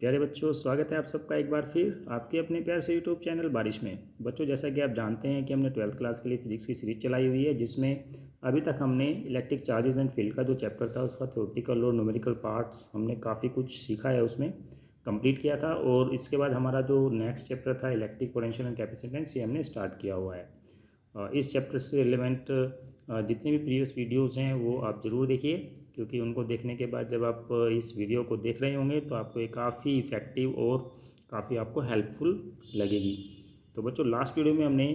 प्यारे बच्चों, स्वागत है आप सबका एक बार फिर आपके अपने प्यार से यूट्यूब चैनल बारिश में। बच्चों, जैसा कि आप जानते हैं कि हमने 12th क्लास के लिए फिजिक्स की सीरीज चलाई हुई है, जिसमें अभी तक हमने इलेक्ट्रिक चार्जेस एंड फील्ड का जो चैप्टर था उसका थ्योरेटिकल और न्यूमेरिकल पार्ट्स हमने काफ़ी कुछ सीखा है, उसमें कंप्लीट किया था। और इसके बाद हमारा जो नेक्स्ट चैप्टर था इलेक्ट्रिक पोटेंशियल एंड कैपेसिटेंस, ये हमने स्टार्ट किया हुआ है। इस चैप्टर से रिलेवेंट जितने भी प्रीवियस वीडियोस हैं वो आप ज़रूर देखिए, क्योंकि उनको देखने के बाद जब आप इस वीडियो को देख रहे होंगे तो आपको ये काफ़ी इफ़ेक्टिव और काफ़ी आपको हेल्पफुल लगेगी। तो बच्चों, लास्ट वीडियो में हमने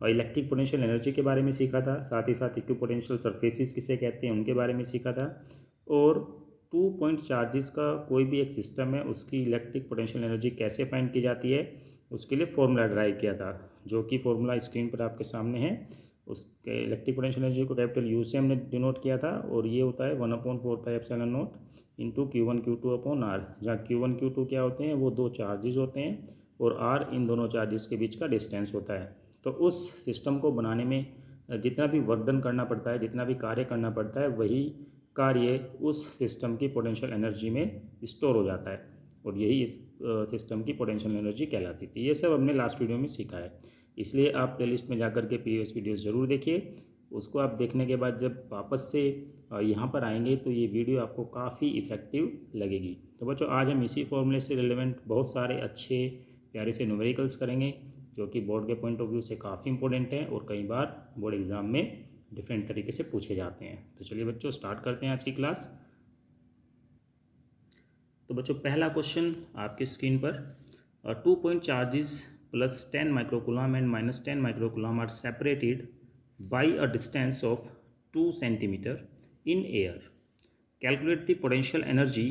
इलेक्ट्रिक पोटेंशियल एनर्जी के बारे में सीखा था, साथ ही साथ इक्विपोटेंशियल सरफेसेस किसे कहते हैं उनके बारे में सीखा था। और 2 पॉइंट चार्जेस का कोई भी एक सिस्टम है उसकी इलेक्ट्रिक पोटेंशियल एनर्जी कैसे फाइंड की जाती है उसके लिए फॉर्मूला ड्राइव किया था, जो कि फॉर्मूला स्क्रीन पर आपके सामने है। उसके इलेक्ट्रिक पोटेंशियल एनर्जी को कैपिटल यू से हमने डिनोट किया था, और ये होता है 1/4πε0 into Q1 Q2 upon R, जहाँ Q1 Q2 क्या होते हैं, वो दो चार्जेस होते हैं और R इन दोनों चार्जेस के बीच का डिस्टेंस होता है। तो उस सिस्टम को बनाने में जितना भी वर्क डन करना पड़ता है, जितना भी कार्य करना पड़ता है, वही कार्य उस सिस्टम की पोटेंशियल एनर्जी में स्टोर हो जाता है, और यही इस सिस्टम की पोटेंशियल एनर्जी कहलाती थी। ये सब हमने लास्ट वीडियो में सीखा है, इसलिए आप प्लेलिस्ट में जाकर के प्रीवियस वीडियोस ज़रूर देखिए। उसको आप देखने के बाद जब वापस से यहाँ पर आएंगे तो ये वीडियो आपको काफ़ी इफ़ेक्टिव लगेगी। तो बच्चों, आज हम इसी फॉर्मूले से रिलेवेंट बहुत सारे अच्छे प्यारे से न्यूमेरिकल्स करेंगे, जो कि बोर्ड के पॉइंट ऑफ व्यू से काफ़ी इंपॉर्टेंट हैं और कई बार बोर्ड एग्ज़ाम में डिफरेंट तरीके से पूछे जाते हैं। तो चलिए बच्चों, स्टार्ट करते हैं आज की क्लास। तो बच्चों, पहला क्वेश्चन आपकी स्क्रीन पर, 2 point charges plus 10 microcoulomb and minus 10 microcoulomb are separated by a distance of 2 centimeter in air. Calculate the potential energy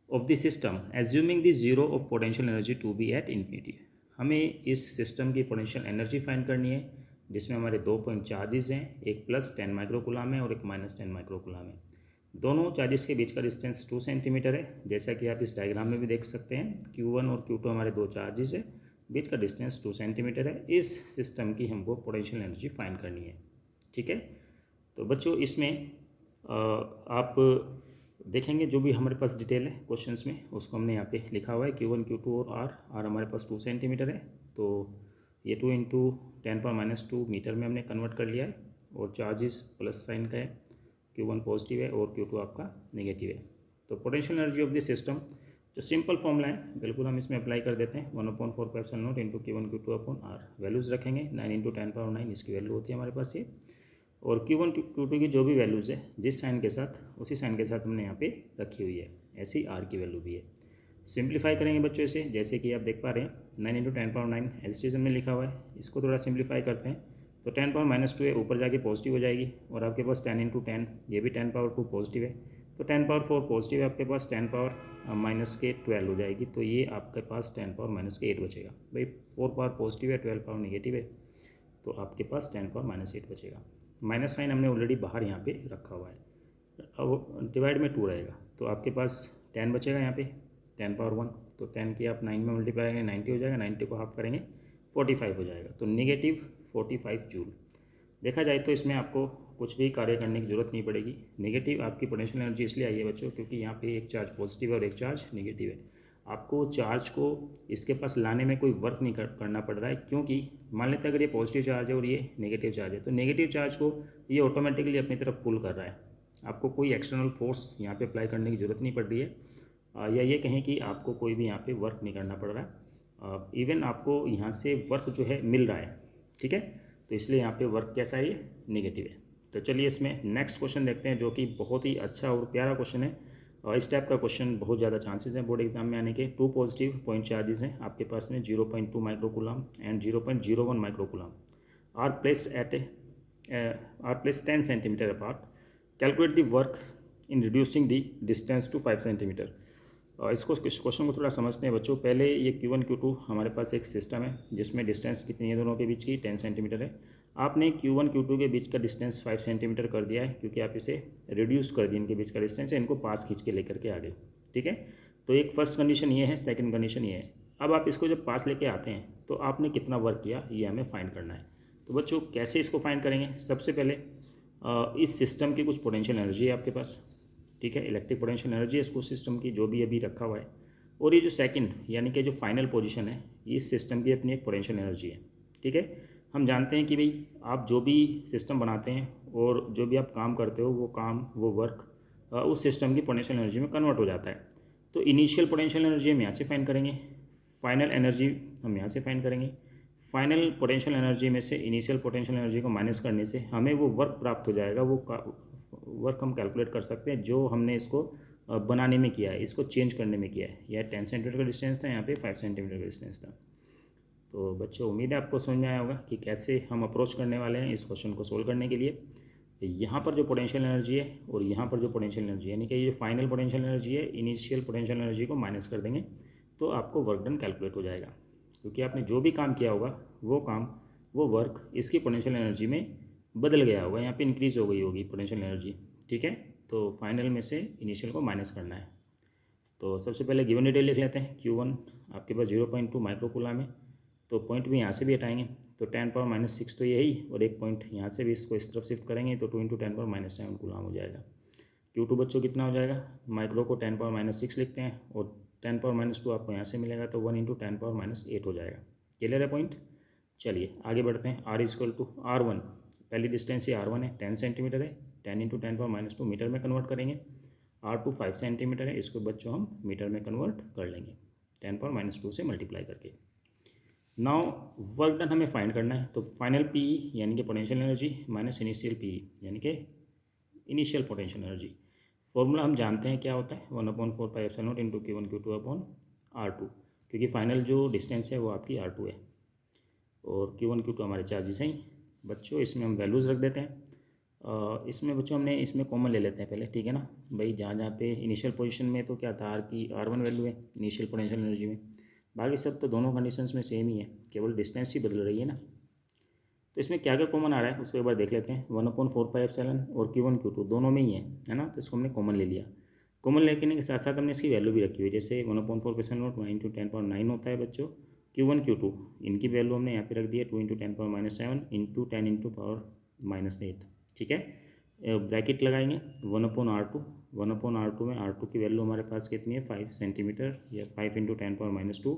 of the system assuming the zero of potential energy to be at infinity. हमें इस system की potential energy find करनी है, जिसमें हमारे 2 point charges हैं, एक plus 10 microcoulomb है और एक माइनस 10 माइक्रोकुलम है। दोनों चार्जेस के बीच का डिस्टेंस 2 सेंटीमीटर है, जैसा कि आप इस डायग्राम में भी देख सकते हैं। Q1 और Q2 हमारे दो चार्जेस है, बीच का डिस्टेंस 2 सेंटीमीटर है। इस सिस्टम की हमको पोटेंशियल एनर्जी फाइंड करनी है, ठीक है। तो बच्चों, इसमें आप देखेंगे जो भी हमारे पास डिटेल है क्वेश्चंस में, उसको हमने यहाँ पे लिखा हुआ है। Q1 Q2 और R हमारे पास 2 सेंटीमीटर है, तो ये 2 इंटू 10⁻² मीटर में हमने कन्वर्ट कर लिया है। और चार्जेस प्लस साइन का है, Q1 पॉजिटिव है और Q2 आपका नेगेटिव है। तो potential energy of the system जो सिंपल फॉर्मूला है, बिल्कुल हम इसमें अप्लाई कर देते हैं। 1/4πε0 into Q1 Q2 upon R, values रखेंगे 9 इंटू 10⁻9 इसकी वैल्यू होती है हमारे पास ये। और Q1 Q2 की जो भी वैल्यूज़ है, जिस साइन के साथ उसी साइन के साथ हमने यहाँ पे रखी हुई है, ऐसी R की वैल्यू भी है। सिंप्लीफाई करेंगे बच्चों इसे, जैसे कि आप देख पा रहे हैं 9 इंटू 10⁻9 एज इट में लिखा हुआ है। इसको थोड़ा सिंप्लीफाई करते हैं तो 10⁻−2 है, ऊपर जाके पॉजिटिव हो जाएगी, और आपके पास 10 इंटू 10, ये भी 10⁻2 पॉजिटिव है, तो 10⁻4 पॉजिटिव है आपके पास, 10⁻−12 हो जाएगी, तो ये आपके पास 10⁻−8 बचेगा। भाई 4 पावर पॉजिटिव है, 12 पावर नेगेटिव है, तो आपके पास 10⁻−8 बचेगा। माइनस साइन हमने ऑलरेडी बाहर यहाँ पे रखा हुआ है, अब डिवाइड में 2 रहेगा, तो आपके पास 10 बचेगा यहाँ पे, 10⁻1, तो 10 की आप 9 में मल्टीप्लाई करेंगे 90 हो जाएगा, 90 को हाफ करेंगे 45 हो जाएगा, तो नेगेटिव 45 जूल। देखा जाए तो इसमें आपको कुछ भी कार्य करने की जरूरत नहीं पड़ेगी। नेगेटिव आपकी पोटेंशियल एनर्जी इसलिए आई है बच्चों, क्योंकि यहाँ पे एक चार्ज पॉजिटिव है और एक चार्ज नेगेटिव है। आपको चार्ज को इसके पास लाने में कोई वर्क नहीं करना पड़ रहा है, क्योंकि मान लेते हैं अगर ये पॉजिटिव चार्ज है और ये नेगेटिव चार्ज है, तो नेगेटिव चार्ज को ये ऑटोमेटिकली अपनी तरफ पुल कर रहा है। आपको कोई एक्सटर्नल फोर्स यहाँ पे अप्लाई करने की ज़रूरत नहीं पड़ रही है, या ये कहें कि आपको कोई भी यहाँ पे वर्क नहीं करना पड़ रहा है। इवन आपको यहाँ से वर्क जो है मिल रहा है, ठीक है, तो इसलिए यहाँ पे वर्क कैसा है, ये नेगेटिव है। तो चलिए इसमें नेक्स्ट क्वेश्चन देखते हैं, जो कि बहुत ही अच्छा और प्यारा क्वेश्चन है। और इस टाइप का क्वेश्चन बहुत ज़्यादा चांसेस हैं बोर्ड एग्जाम में आने के। 2 पॉजिटिव पॉइंट चार्जेस हैं आपके पास में, 0.2 microcoulomb and 0.01 microcoulomb are placed 10 centimetre apart. Calculate the work in reducing the distance to 5 centimetre. इस क्वेश्चन को थोड़ा समझते हैं बच्चों। पहले ये Q1 Q2 हमारे पास एक सिस्टम है, जिसमें डिस्टेंस कितनी है दोनों के बीच की, 10 सेंटीमीटर है। आपने Q1 Q2 के बीच का डिस्टेंस 5 सेंटीमीटर कर दिया है, क्योंकि आप इसे रिड्यूस कर दिए, इनके बीच का डिस्टेंस है, इनको पास खींच के लेकर के आ गए, ठीक है। तो एक फर्स्ट कंडीशन ये है, सेकेंड कंडीशन ये है। अब आप इसको जब पास लेके आते हैं तो आपने कितना वर्क किया, ये हमें फाइंड करना है। तो बच्चों, कैसे इसको फाइंड करेंगे? सबसे पहले इस सिस्टम की कुछ पोटेंशियल एनर्जी है आपके पास, ठीक है, इलेक्ट्रिक पोटेंशियल एनर्जी है इसको सिस्टम की, जो भी अभी रखा हुआ है। और ये जो सेकंड यानी कि जो फाइनल पोजीशन है, इस सिस्टम की अपनी एक पोटेंशियल एनर्जी है। ठीक है, हम जानते हैं कि भाई आप जो भी सिस्टम बनाते हैं और जो भी आप काम करते हो, वो काम, वो वर्क उस सिस्टम की पोटेंशियल एनर्जी में कन्वर्ट हो जाता है। तो इनिशियल पोटेंशियल एनर्जी हम यहाँ से फाइंड करेंगे, फाइनल एनर्जी हम यहाँ से फाइंड करेंगे। फाइनल पोटेंशियल एनर्जी में से इनिशियल पोटेंशियल एनर्जी को माइनस करने से हमें वो वर्क प्राप्त हो जाएगा। वो वर्क हम कैलकुलेट कर सकते हैं जो हमने इसको बनाने में किया है, इसको चेंज करने में किया है। यह 10 सेंटीमीटर का डिस्टेंस था, यहाँ पे 5 सेंटीमीटर का डिस्टेंस था। तो बच्चों उम्मीद है आपको समझ में आया होगा कि कैसे हम अप्रोच करने वाले हैं इस क्वेश्चन को सोल्व करने के लिए। यहाँ पर जो पोटेंशियल एनर्जी है और यहाँ पर जो पोटेंशियल एनर्जी है, यानी कि ये जो फाइनल पोटेंशियल एनर्जी है, इनिशियल पोटेंशियल एनर्जी को माइनस कर देंगे तो आपको वर्क डन कैलकुलेट हो जाएगा। क्योंकि आपने जो भी काम किया होगा वो काम, वो वर्क इसकी पोटेंशियल एनर्जी में बदल गया होगा, यहाँ पे इंक्रीज़ हो गई होगी पोटेंशियल एनर्जी। ठीक है, तो फाइनल में से इनिशियल को माइनस करना है। तो सबसे पहले गिवन डिटेल लिख लेते हैं। Q1 आपके पास 0.2 माइक्रोकूलम है, तो पॉइंट भी यहाँ से भी हटाएंगे तो 10⁻⁻6 तो यही, और एक पॉइंट यहाँ से भी इसको इस तरफ शिफ्ट करेंगे तो 2 × 10⁻⁻7 कूलम हो जाएगा। Q2 बच्चों कितना हो जाएगा, माइक्रो को 10⁻⁻6 लिखते हैं और 10⁻⁻2 आपको यहाँ से मिलेगा तो 1 × 10⁻⁸ हो जाएगा। क्लियर है पॉइंट। चलिए आगे बढ़ते हैं। R = R1, पहली डिस्टेंस ये R1 है, 10 सेंटीमीटर है, 10 × 10⁻⁻2 मीटर में कन्वर्ट करेंगे। R2 5 सेंटीमीटर है, इसको बच्चों हम मीटर में कन्वर्ट कर लेंगे 10⁻⁻2 से मल्टीप्लाई करके। नाउ वर्क डन हमें फाइंड करना है, तो फाइनल पी यानी कि potential energy minus initial P यानी कि इनिशियल पोटेंशियल एनर्जी। फॉर्मूला हम जानते हैं क्या होता है, 1/4πε0 × Q1 Q2/R2, क्योंकि फाइनल जो डिस्टेंस है वो आपकी R2 है और Q1 Q2 हमारे चार्जेस हैं। बच्चों इसमें हम वैल्यूज़ रख देते हैं। इसमें बच्चों हमने इसमें कॉमन ले लेते हैं पहले, ठीक है ना भाई। जहाँ जहाँ पे इनिशियल पोजीशन में तो क्या था, R1 वैल्यू है इनिशियल पोटेंशियल एनर्जी में, बाकी सब तो दोनों कंडीशंस में सेम ही है, केवल डिस्टेंस ही बदल रही है ना। तो इसमें क्या क्या कॉमन आ रहा है उसको एक बार देख लेते हैं। 1/4πε और Q1 Q2 दोनों में ही है ना, तो इसको हमने कॉमन ले लिया। कॉमन लेने के साथ साथ हमने इसकी वैल्यू भी रखी हुई है, जैसे 1/4πε0 1 × 10⁻9 होता है बच्चों। Q1 Q2 इनकी वैल्यू हमने यहाँ पे रख दी है 2 × 10⁻7 × 10 × पावर-8। ठीक है, ब्रैकेट लगाएंगे 1/R2, 1/R2 में R2 की वैल्यू हमारे पास कितनी है 5 सेंटीमीटर, या 5 × 10⁻2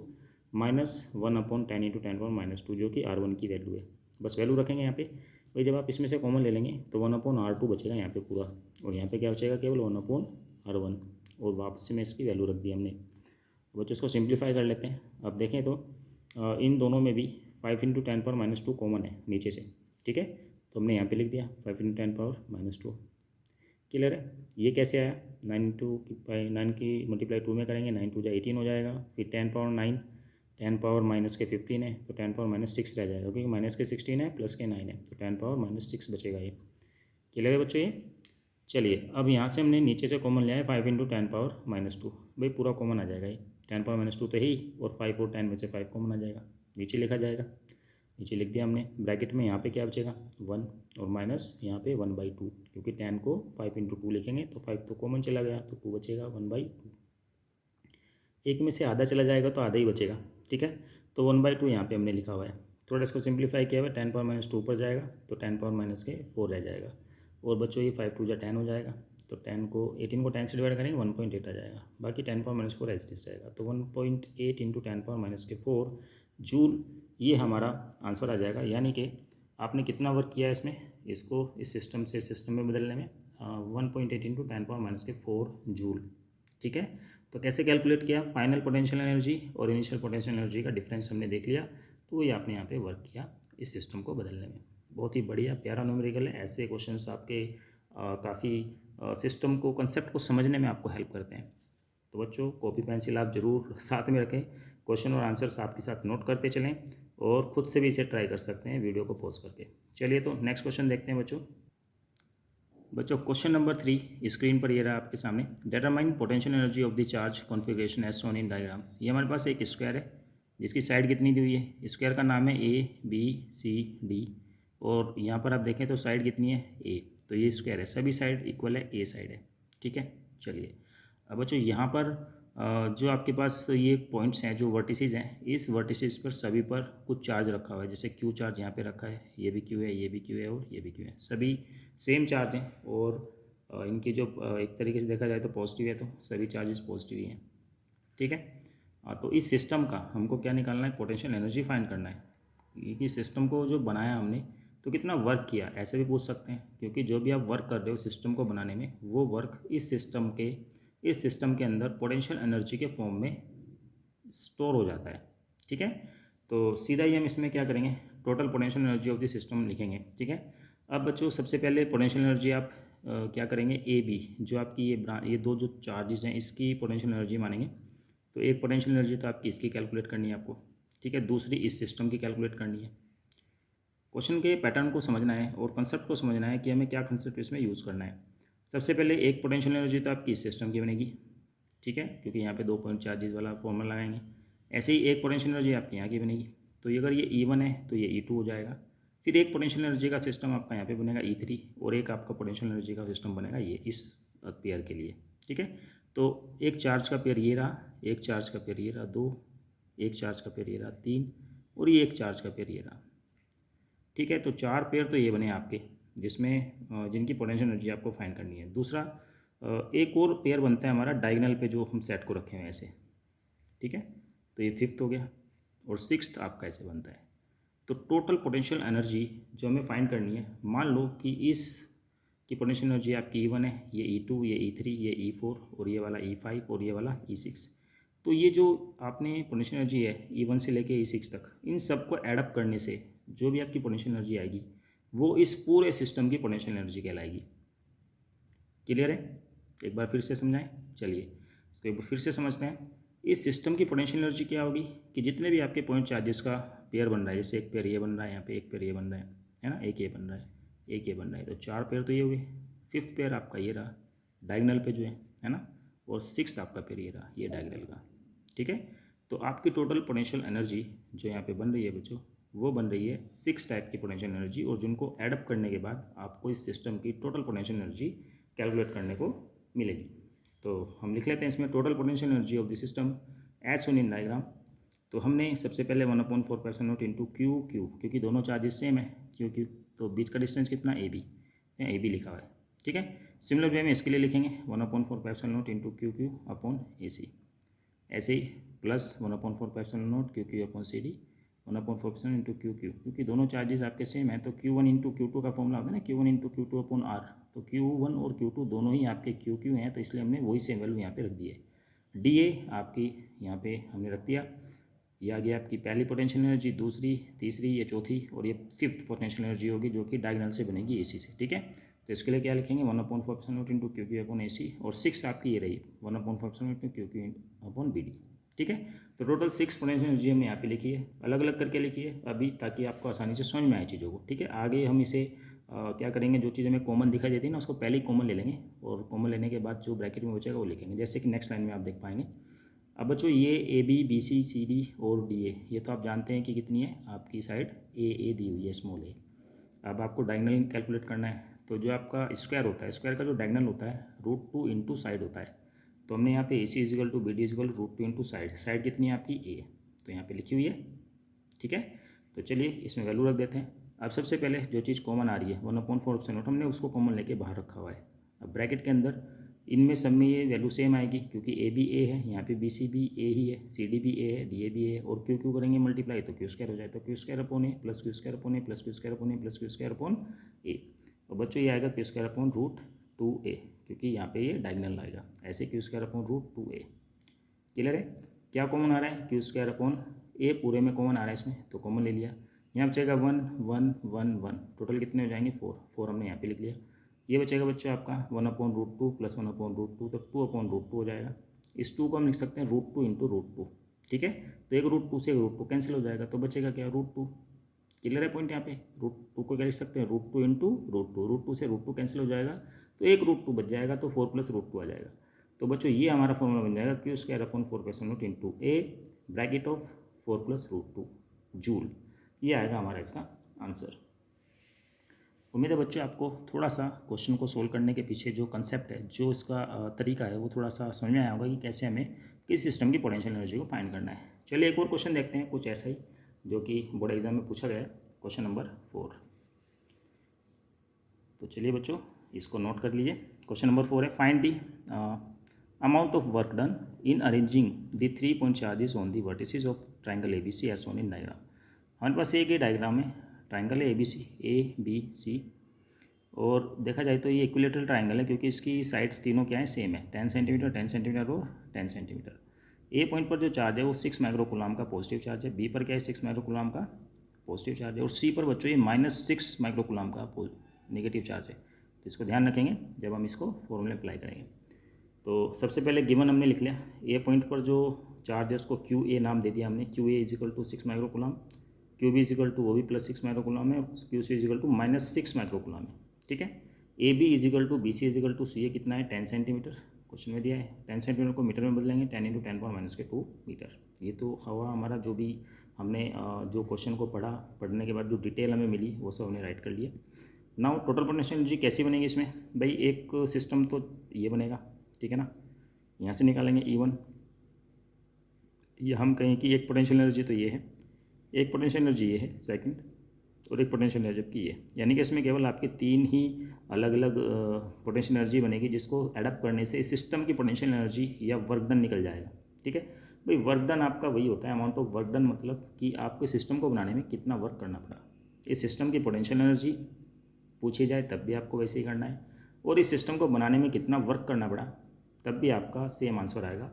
माइनस 1/10 × 10⁻2 जो कि R1 की वैल्यू है। बस वैल्यू रखेंगे यहाँ पे भाई। जब आप इसमें से कॉमन ले लेंगे तो 1/R2 बचेगा यहाँ पे पूरा, और यहाँ पे क्या बचेगा केवल 1/R1, और वापस में इसकी वैल्यू रख दी हमने। बच्चों इसको सिंप्लीफाई कर लेते हैं। अब देखें तो इन दोनों में भी 5 × 10⁻2 कॉमन है नीचे से। ठीक है, तो हमने यहाँ पे लिख दिया 5 × 10⁻2। क्लियर है। ये कैसे आया, 9 की मल्टीप्लाई 2 में करेंगे, 9 × 2 = 18 हो जाएगा। फिर 10⁻9, 10⁻−6 है तो 10⁻6 रह जाएगा, क्योंकि माइनस के 16 है प्लस के 9 है तो 10⁻6 बचेगा ये। क्लियर है बच्चों ये। चलिए अब यहाँ से हमने नीचे से कॉमन लिया है 5 × 10⁻2, भाई पूरा कॉमन आ जाएगा ये। 10⁻2 तो है ही, और 5 और 10 में से 5 कॉमन आ जाएगा, नीचे लिखा जाएगा। नीचे लिख दिया हमने ब्रैकेट में। यहाँ पे क्या बचेगा 1, और माइनस यहाँ पे 1/2, क्योंकि 10 को 5 × 2 लिखेंगे तो 5 तो कॉमन चला गया तो 2 बचेगा 1/2। एक में से आधा चला जाएगा तो आधा ही बचेगा। ठीक है, तो 1/2 यहाँ पे हमने लिखा हुआ है। थोड़ा इसको सिंप्लीफाई किया हुआ है, 10⁻2 ऊपर जाएगा तो 10⁻4 रह जाएगा। और बच्चों ये 5 × 2 = 10 हो जाएगा, तो 18 को 10 से डिवाइड करेंगे 1.8 आ जाएगा। बाकी 10⁻4 एज इट इज रहेगा, तो 1.8 × 10⁻4 जूल ये हमारा आंसर आ जाएगा। यानी कि आपने कितना वर्क किया है इसमें, इसको इस सिस्टम से सिस्टम में बदलने में 1.8 × 10⁻4 जूल। ठीक है, तो कैसे कैलकुलेट किया, फाइनल पोटेंशियल एनर्जी और इनिशियल पोटेंशियल एनर्जी का डिफरेंस हमने देख लिया, तो वही आपने यहाँ पे वर्क किया इस सिस्टम को बदलने में। बहुत ही बढ़िया प्यारा न्यूमेरिकल है। ऐसे क्वेश्चंस आपके काफ़ी सिस्टम को, कंसेप्ट को समझने में आपको हेल्प करते हैं। तो बच्चों कॉपी पेंसिल आप ज़रूर साथ में रखें, क्वेश्चन और आंसर साथ के साथ नोट करते चलें, और ख़ुद से भी इसे ट्राई कर सकते हैं वीडियो को पॉज करके। चलिए तो नेक्स्ट क्वेश्चन देखते हैं बच्चों क्वेश्चन नंबर 3 स्क्रीन पर ये रहा आपके सामने। Determine potential energy of the charge configuration as shown in diagram. ये हमारे पास एक स्क्वायर है जिसकी साइड कितनी दी हुई है, स्क्वायर का नाम है ABCD, और यहाँ पर आप देखें तो साइड कितनी है A, तो ये स्क्वायर है, सभी साइड इक्वल है, A साइड है। ठीक है, चलिए अब बच्चों यहाँ पर जो आपके पास ये पॉइंट्स हैं, जो वर्टिसेस हैं, इस वर्टिसेस पर सभी पर कुछ चार्ज रखा हुआ है। जैसे Q चार्ज यहाँ पे रखा है, ये भी Q है, ये भी Q है, और ये भी Q है, सभी सेम चार्ज हैं। और इनकी जो एक तरीके से देखा जाए तो पॉजिटिव है, तो सभी चार्जेस पॉजिटिव ही हैं। ठीक है, तो इस सिस्टम का हमको क्या निकालना है, पोटेंशियल एनर्जी फाइंड करना है कि सिस्टम को जो बनाया हमने तो कितना वर्क किया, ऐसे भी पूछ सकते हैं, क्योंकि जो भी आप वर्क कर रहे हो सिस्टम को बनाने में वो वर्क इस सिस्टम के अंदर पोटेंशियल एनर्जी के फॉर्म में स्टोर हो जाता है। ठीक है, तो सीधा ही हम इसमें क्या करेंगे, total potential energy of the system लिखेंगे। ठीक है, अब बच्चों सबसे पहले पोटेंशियल एनर्जी आप क्या करेंगे, ए बी जो आपकी ये दो जो चार्जेस हैं इसकी पोटेंशियल एनर्जी मानेंगे। तो एक पोटेंशियल एनर्जी तो आपकी इसकी कैलकुलेट करनी है आपको। ठीक है, दूसरी इस सिस्टम की कैलकुलेट करनी है। क्वेश्चन के पैटर्न को समझना है और कंसेप्ट को समझना है कि हमें क्या कंसेप्ट इसमें यूज़ करना है। सबसे पहले एक पोटेंशियल एनर्जी तो आपकी इस सिस्टम की बनेगी। ठीक है, क्योंकि यहाँ पे 2 पॉइंट चार्जेस वाला फॉर्मूला लगाएंगे। ऐसे ही एक पोटेंशियल एनर्जी आपकी यहाँ की बनेगी, तो ये अगर ये E1 है तो ये E2 हो जाएगा। फिर एक पोटेंशियल एनर्जी का सिस्टम आपका यहाँ पे बनेगा E3 और एक आपका पोटेंशियल एनर्जी का सिस्टम बनेगा ये इस पेयर के लिए। ठीक है, तो एक चार्ज का पेयर ये रहा, एक चार्ज का पेयर ये रहा 2, एक चार्ज का पेयर ये रहा 3 और ये एक चार्ज का पेयर ये रहा। ठीक है, तो 4 पेयर तो ये बने आपके जिसमें जिनकी पोटेंशियल एनर्जी आपको फाइंड करनी है। दूसरा एक और पेयर बनता है हमारा डायगोनल पे जो हम सेट को रखे हुए हैं ऐसे। ठीक है, तो ये 5th हो गया और 6th आपका ऐसे बनता है। तो टोटल पोटेंशियल एनर्जी जो हमें फाइंड करनी है, मान लो कि इस की पोटेंशियल एनर्जी आपकी E1 है, ये E2, ये E3, ये E4 और ये वाला E5 और ये वाला E6। तो ये जो आपने पोटेंशियल एनर्जी है E1 से लेके E6 तक, इन सब को एडअप करने से जो भी आपकी पोटेंशियल एनर्जी आएगी वो इस पूरे सिस्टम की पोटेंशियल एनर्जी कहलाएगी। क्लियर है, एक बार फिर से समझाएं। चलिए इसको एक बार फिर से समझते हैं। इस सिस्टम की पोटेंशियल एनर्जी क्या होगी कि जितने भी आपके पॉइंट चार्जेस का पेयर बन रहा है, जैसे एक पेयर ये बन रहा है, यहाँ पे एक पेयर ये बन रहा है ना, एक ये बन रहा है, एक ये बन रहा है, तो 4 पेयर तो ये हुए। 5th पेयर आपका ये रहा डायगोनल पे जो है ना, और 6th आपका पेयर ये रहा ये डायगोनल का। ठीक है, तो आपकी टोटल पोटेंशियल एनर्जी जो यहाँ पे बन रही है बच्चों, वो बन रही है 6 टाइप की पोटेंशियल एनर्जी, और जिनको एडअप करने के बाद आपको इस सिस्टम की टोटल पोटेंशियल एनर्जी कैलकुलेट करने को मिलेगी। तो हम लिख लेते हैं इसमें total potential energy of the system as shown in diagram. तो हमने सबसे पहले 1/4 इंटू क्यू, क्योंकि दोनों चार्जेस सेम है क्यू, तो बीच का डिस्टेंस कितना ए बी लिखा हुआ है। ठीक है, सिमिलर वे में इसके लिए लिखेंगे 1/4 इंटू क्यू अपॉन AC। ऐसे ही plus 1/4 Q upon CD, 1/4 into Q, क्योंकि दोनों चार्जेस आपके सेम है। तो Q1 इंटू Q2 का फॉर्मूला होता है ना, Q1 into Q2 upon R। तो Q1 और Q2 दोनों ही आपके Q हैं, तो इसलिए हमने वही सेम वैल्यू यहाँ पे रख दी है। DA आपकी यहाँ पे हमने रख दिया। ये आ गया आपकी पहली पोटेंशियल एनर्जी, दूसरी, तीसरी, ये चौथी और ये 5th पोटेंशियल एनर्जी होगी जो कि डायगोनल से बनेगी AC से। ठीक है, तो इसके लिए क्या लिखेंगे 1/4 इंटू क्यू अपॉन AC, और 6 आपकी ये रही 1/4 इंटू क्यू अपॉन BD। ठीक है, तो टोटल 6 पोटेंशियल एनर्जी हमने यहाँ पे लिखी है, अलग अलग करके लिखी है अभी, ताकि आपको आसानी से समझ में आए चीज़ों को। ठीक है, आगे हम इसे क्या करेंगे, जो चीज़ हमें कॉमन दिखाई देती है ना उसको पहले ही कॉमन ले लेंगे, और कॉमन लेने के बाद जो ब्रैकेट में बचेगा वो लिखेंगे, जैसे कि नेक्स्ट लाइन में आप देख पाएंगे। अब बच्चों ये AB, BC, CD और DA ये तो आप जानते हैं कि कितनी है आपकी साइड A दी हुई है, स्मॉल a। अब आपको डायगोनल कैलकुलेट करना है, तो जो आपका स्क्वायर होता है, स्क्वायर का जो डायगोनल होता है √2 इंटू साइड होता है। तो हमने यहाँ पे AC is equal to BD is equal √2 into side, side कितनी है आपकी A, तो यहाँ पे लिखी हुई है। ठीक है, तो चलिए इसमें वैल्यू रख देते हैं। अब सबसे पहले जो चीज़ कॉमन आ रही है 1/4 हमने उसको कॉमन लेके बाहर रखा हुआ है। अब ब्रैकेट के अंदर इनमें सब में ये वैल्यू सेम आएगी, क्योंकि AB A है, यहाँ पे BC भी A ही है, CD भी A है, DA भी A है, और Q करेंगे मल्टीप्लाई तो Q² हो जाए, तो Q² upon A plus Q² upon A plus Q² upon A plus Q² upon A। और बच्चों ये आएगा Q² अपॉन √2A, क्योंकि यहाँ पे ये डायगोनल आएगा, ऐसे Q² अपॉन √2A। क्लियर है, क्या कॉमन आ रहा है Q² अपॉन A, पूरे में कॉमन आ रहा है इसमें, तो कॉमन ले लिया। यहाँ बचेगा 1 1 1 1, टोटल कितने हो जाएंगे 4 हमने यहाँ पे लिख लिया। ये बचेगा बच्चों आपका 1/√2 प्लस 1/√2, तो 2/√2 हो जाएगा। इस 2 को हम लिख सकते हैं √2 इंटू √2। ठीक है, तो एक √2 से एक √2 कैंसिल हो जाएगा, तो बचेगा क्या √2। क्लियर है पॉइंट, यहाँ पे √2 को क्या लिख सकते हैं √2 इंटू √2 से √2 कैंसिल हो जाएगा, तो एक √2 बच जाएगा, तो 4 प्लस √2 आ जाएगा। तो बच्चों ये हमारा फॉर्मूला बन जाएगा Q² upon 4/0 into A bracket of 4 plus √2 joule. ये आएगा हमारा इसका आंसर। उम्मीद है बच्चों आपको थोड़ा सा क्वेश्चन को सोल्व करने के पीछे जो कंसेप्ट है, जो इसका तरीका है, वो थोड़ा सा समझ में आया होगा कि कैसे हमें किस सिस्टम की पोटेंशियल एनर्जी को फाइंड करना है। चलिए एक और क्वेश्चन देखते हैं, कुछ ऐसा ही जो कि बोर्ड एग्जाम में पूछा गया है, क्वेश्चन नंबर 4। तो चलिए बच्चों इसको नोट कर लीजिए। क्वेश्चन नंबर 4 है, find the amount of work done in arranging the 3 point charges on the vertices of triangle ABC as shown in diagram. हमारे पास एक ये डायग्राम है, ट्राइंगल है ABC ABC, और देखा जाए तो ये इक्विलेटरल ट्राइंगल है क्योंकि इसकी साइड्स तीनों क्या है, सेम है, 10 सेंटीमीटर 10 सेंटीमीटर और 10 सेंटीमीटर। ए पॉइंट पर जो चार्ज है वो 6 माइक्रोकूलम का पॉजिटिव चार्ज है, बी पर क्या है 6 माइक्रोकूलम का पॉजिटिव चार्ज है, और सी पर बच्चों ये -6 माइक्रोकूलम का नेगेटिव चार्ज है। तो इसको ध्यान रखेंगे जब हम इसको फॉर्मूले अप्लाई करेंगे। तो सबसे पहले गिवन हमने लिख लिया, ए पॉइंट पर जो चार्ज है उसको क्यू ए नाम दे दिया हमने, Q A equal to 6 microcoulomb, Q B equal to वो भी +6 माइक्रोकूलम है, Q C equal to -6 microcoulomb है। ठीक है, A B equal to B C equal to C A कितना है 10 सेंटीमीटर, क्वेश्चन में दिया है। 10 सेंटीमीटर को मीटर में बदलेंगे, 10 × 10⁻²² मीटर। ये तो हवा हमारा जो भी हमने जो क्वेश्चन को पढ़ने के बाद जो डिटेल हमें मिली वो सब हमने राइट कर लिया। नाउ टोटल पोटेंशियल एनर्जी कैसी बनेगी इसमें, भाई एक सिस्टम तो ये बनेगा, ठीक है ना, यहाँ से निकालेंगे E1, ये हम कहें कि एक पोटेंशियल एनर्जी तो ये है, एक पोटेंशियल एनर्जी ये है सेकंड, और एक पोटेंशियल एनर्जी की ये, यानी कि इसमें केवल आपके 3 ही अलग अलग पोटेंशियल एनर्जी बनेगी जिसको एडप्ट करने से इस सिस्टम की पोटेंशियल एनर्जी या वर्क डन निकल जाएगा। ठीक है भाई, वर्क डन आपका वही होता है, अमाउंट ऑफ वर्क डन, मतलब कि आपके सिस्टम को बनाने में कितना वर्क करना पड़ा। इस सिस्टम की पोटेंशियल एनर्जी पूछी जाए तब भी आपको वैसे ही करना है, और इस सिस्टम को बनाने में कितना वर्क करना पड़ा तब भी आपका सेम आंसर आएगा,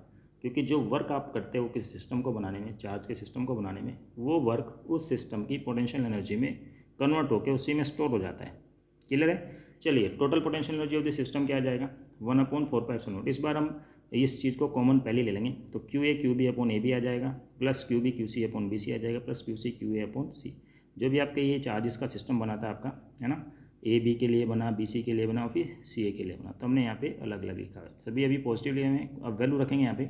क्योंकि जो वर्क आप करते हो किसी सिस्टम को बनाने में, चार्ज के सिस्टम को बनाने में, वो वर्क उस सिस्टम की पोटेंशियल एनर्जी में कन्वर्ट होकर उसी में स्टोर हो जाता है। क्लियर है। चलिए, total potential energy of the system क्या आ जाएगा, 1/4πε0। इस बार हम इस चीज़ को कॉमन पहले ले लेंगे, तो QA QB/AB आ जाएगा, प्लस QB QC/BC आ जाएगा, प्लस QC QA/C। जो भी आपके ये चार्जेस का सिस्टम बना था आपका, है ना, AB के लिए बना, BC के लिए बना और फिर CA के लिए बना, तो हमने यहाँ पे अलग अलग लिखा है, सभी अभी पॉजिटिव लिए हमें। अब वैल्यू रखेंगे यहाँ पे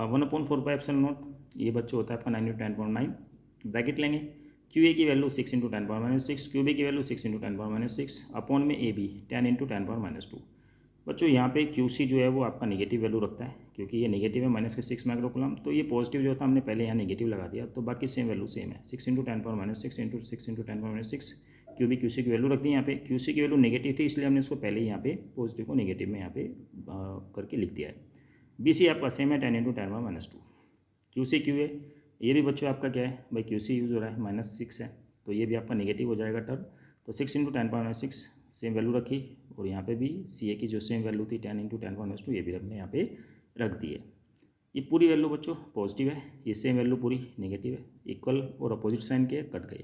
1/4πε0, ये बच्चों होता है आपका 9 × 10⁻9, ब्रैकेट लेंगे, QA की वैल्यू 6 × 10⁻6, QB की वैल्यू 6 × 10⁻6, अपॉन में AB 10 × 10⁻2। बच्चों यहाँ पे QC जो है वो आपका नेगेटिव वैल्यू रखता है, क्योंकि ये नेगेटिव है -6 माइक्रोकूलम, तो ये पॉजिटिव जो था हमने पहले यहाँ नेगेटिव लगा दिया, तो बाकी सेम वैल्यू सेम है, 6 × 10⁻6 × 6 × 10⁻6। QB QC की वैल्यू रख दी यहाँ पे, QC की वैल्यू नेगेटिव थी इसलिए हमने उसको पहले ही यहाँ पे पॉजिटिव को नेगेटिव में यहाँ पे करके लिख दिया है। BC आपका सेम है 10 × 10⁻2। QC QA ये भी बच्चों आपका क्या है भाई, QC यूज़ हो रहा है -6 है, तो ये भी आपका नेगेटिव हो जाएगा टर्म, तो 6 × 10⁻6 सेम वैल्यू रखी, और यहाँ पे भी CA की जो सेम वैल्यू थी 10 × 10⁻2 ये भी हमने यहाँ पे रख दी है। ये पूरी वैल्यू बच्चों पॉजिटिव है, ये सेम वैल्यू पूरी नेगेटिव है, इक्वल और अपोजिट साइन के कट गए।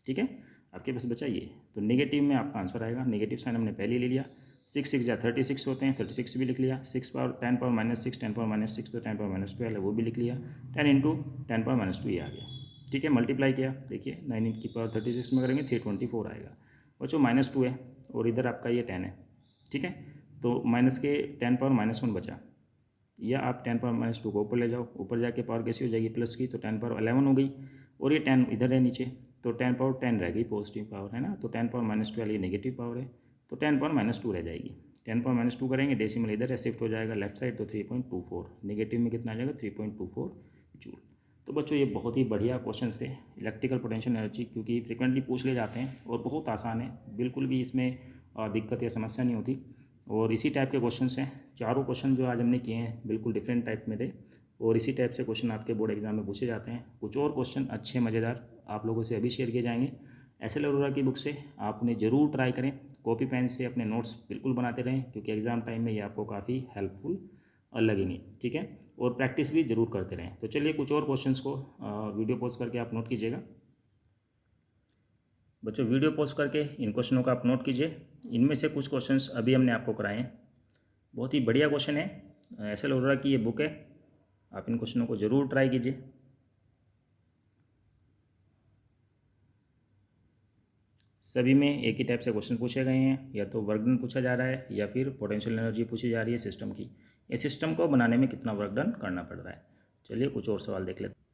ठीक है, आपके पास बचा ये, तो नेगेटिव में आपका आंसर आएगा, नेगेटिव साइन हमने पहले ले लिया, 6 6 या 36 होते हैं, 36 भी लिख लिया, 6 10⁻⁻6 10⁻⁻6 तो 10⁻⁻12 है वो भी लिख लिया, 10 × 10⁻2 ये आ गया। ठीक है, मल्टीप्लाई किया, देखिए 9 × 36 में करेंगे 324 आएगा बच्चों, -2 है और इधर आपका ये 10 है। ठीक है, तो माइनस के 10⁻−1 बचा, या आप 10⁻−2 को ऊपर ले जाओ, ऊपर जाके पावर कैसी हो जाएगी प्लस की, तो 10⁻11 हो गई, और ये 10 इधर है नीचे, तो 10⁻10 रह गई पॉजिटिव पावर, है ना, तो 10⁻−12 ये नेगेटिव पावर है, तो 10⁻−2 रह जाएगी, 10⁻−2 करेंगे, डेसिमल इधर है शिफ्ट हो जाएगा लेफ्ट साइड, तो 3.24, नेगेटिव में कितना आ जाएगा 3.24 जूल। तो बच्चों ये बहुत ही बढ़िया क्वेश्चन थे इलेक्ट्रिकल पोटेंशियल एनर्जी, क्योंकि फ्रिक्वेंटली पूछ ले जाते हैं और बहुत आसान है, बिल्कुल भी इसमें दिक्कत या समस्या नहीं होती, और इसी टाइप के क्वेश्चन हैं। चारों क्वेश्चन जो आज हमने किए हैं बिल्कुल डिफरेंट टाइप में थे, और इसी टाइप से क्वेश्चन आपके बोर्ड एग्जाम में पूछे जाते हैं। कुछ और क्वेश्चन अच्छे मज़ेदार आप लोगों से अभी शेयर किए जाएंगे। SL अरोड़ा की बुक से आप उन्हें ज़रूर ट्राई करें, कॉपी पेन से अपने नोट्स बिल्कुल बनाते रहें, क्योंकि एग्ज़ाम टाइम में ये आपको काफ़ी हेल्पफुल लगेंगे। ठीक है, और प्रैक्टिस भी ज़रूर करते रहें। तो चलिए कुछ और क्वेश्चंस को वीडियो पॉज करके आप नोट कीजिएगा। बच्चों वीडियो पॉज करके इन क्वेश्चनों का आप नोट कीजिए। इनमें से कुछ क्वेश्चंस अभी हमने आपको कराए हैं, बहुत ही बढ़िया क्वेश्चन है, SL अरोड़ा की ये बुक है, आप इन क्वेश्चनों को ज़रूर ट्राई कीजिए। सभी में एक ही टाइप से क्वेश्चन पूछे गए हैं, या तो वर्क डन पूछा जा रहा है या फिर पोटेंशियल एनर्जी पूछी जा रही है सिस्टम की, इस सिस्टम को बनाने में कितना वर्क डन करना पड़ रहा है। चलिए कुछ और सवाल देख लेते हैं।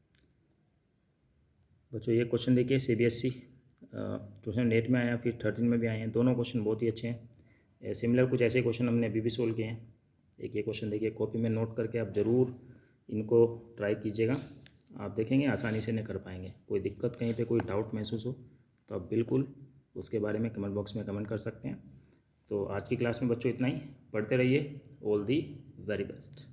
बच्चों ये क्वेश्चन देखिए, CBSE 2008 में आया, फिर 13 में भी आए हैं, दोनों क्वेश्चन बहुत ही अच्छे हैं। सिमिलर कुछ ऐसे क्वेश्चन हमने अभी भी सोल्व किए हैं। एक ये क्वेश्चन देखिए, कॉपी में नोट करके आप ज़रूर इनको ट्राई कीजिएगा, आप देखेंगे आसानी से नहीं कर पाएंगे। कोई दिक्कत कहीं पे कोई डाउट महसूस हो तो आप बिल्कुल उसके बारे में कमेंट बॉक्स में कमेंट कर सकते हैं। तो आज की क्लास में बच्चों इतना ही, पढ़ते रहिए, ऑल दी वेरी बेस्ट।